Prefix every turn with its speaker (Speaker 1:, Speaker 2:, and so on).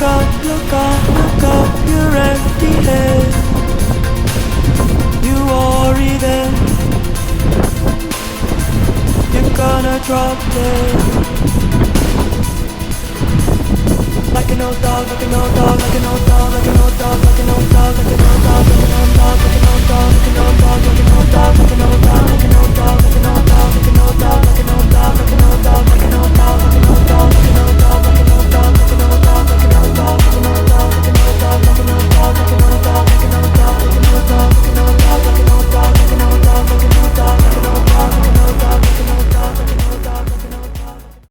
Speaker 1: look up, your empty head. You worry then you're gonna drop dead. Like an old dog, like an old dog, like an old dog, like an old dog, like an old dog, like an old dog, like an old dog, like an old dog, like an old dog, like an old dog, like an old dog, like an old dog, like an old dog, like an old dog, like an old dog, like an old dog, like an old dog.